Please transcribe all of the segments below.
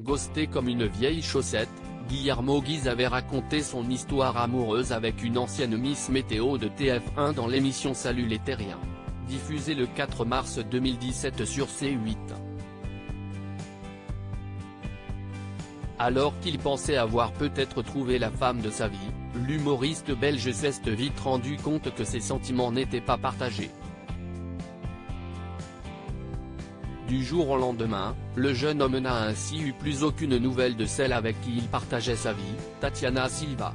Ghosté comme une vieille chaussette, Guillermo Guise avait raconté son histoire amoureuse avec une ancienne Miss Météo de TF1 dans l'émission Salut les Terriens, diffusée le 4 mars 2017 sur C8. Alors qu'il pensait avoir peut-être trouvé la femme de sa vie, l'humoriste belge s'est vite rendu compte que ses sentiments n'étaient pas partagés. Du jour au lendemain, le jeune homme n'a ainsi eu plus aucune nouvelle de celle avec qui il partageait sa vie, Tatiana Silva.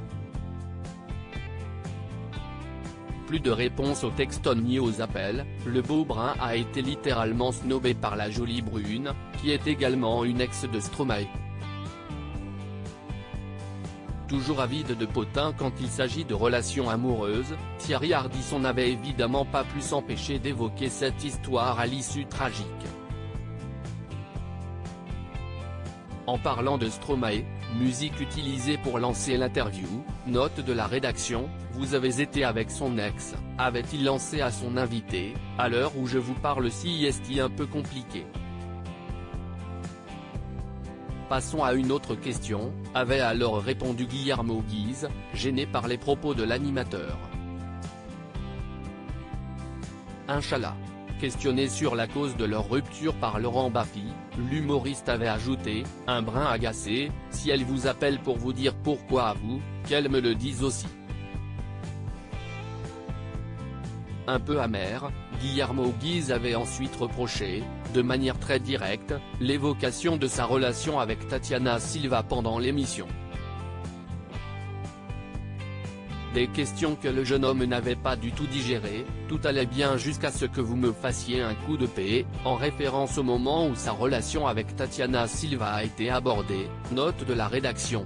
Plus de réponse aux textos ni aux appels, le beau brun a été littéralement snobé par la jolie brune, qui est également une ex de Stromae. Toujours avide de potins quand il s'agit de relations amoureuses, Thierry Ardisson n'avait évidemment pas pu s'empêcher d'évoquer cette histoire à l'issue tragique. En parlant de Stromae, musique utilisée pour lancer l'interview, note de la rédaction, vous avez été avec son ex, avait-il lancé à son invité, à l'heure où je vous parle si est-il un peu compliqué. Passons à une autre question, avait alors répondu Guillermo Guise, gêné par les propos de l'animateur. Inch'Allah. Questionné sur la cause de leur rupture par Laurent Baffy, l'humoriste avait ajouté, un brin agacé, si elle vous appelle pour vous dire pourquoi à vous, qu'elle me le dise aussi. Un peu amer, Guillermo Guise avait ensuite reproché, de manière très directe, l'évocation de sa relation avec Tatiana Silva pendant l'émission. Des questions que le jeune homme n'avait pas du tout digérées, tout allait bien jusqu'à ce que vous me fassiez un coup de paix, en référence au moment où sa relation avec Tatiana Silva a été abordée, note de la rédaction.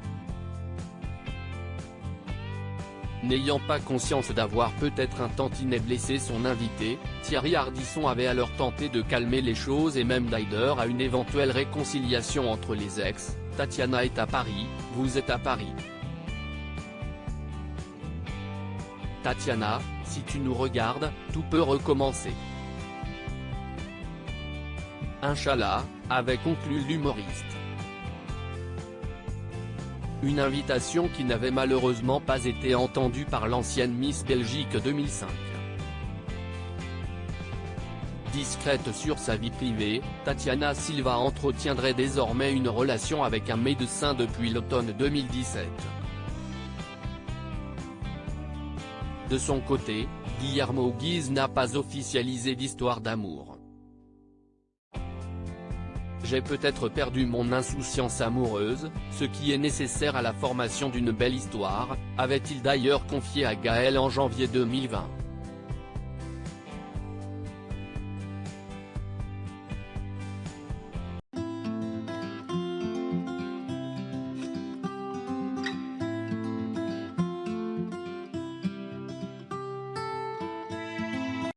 N'ayant pas conscience d'avoir peut-être un tantinet blessé son invité, Thierry Ardisson avait alors tenté de calmer les choses et même d'aider à une éventuelle réconciliation entre les ex, Tatiana est à Paris, vous êtes à Paris. Tatiana, si tu nous regardes, tout peut recommencer. Inch'Allah, avait conclu l'humoriste. Une invitation qui n'avait malheureusement pas été entendue par l'ancienne Miss Belgique 2005. Discrète sur sa vie privée, Tatiana Silva entretiendrait désormais une relation avec un médecin depuis l'automne 2017. De son côté, Guillermo Guise n'a pas officialisé d'histoire d'amour. J'ai peut-être perdu mon insouciance amoureuse, ce qui est nécessaire à la formation d'une belle histoire, avait-il d'ailleurs confié à Gaël en janvier 2020.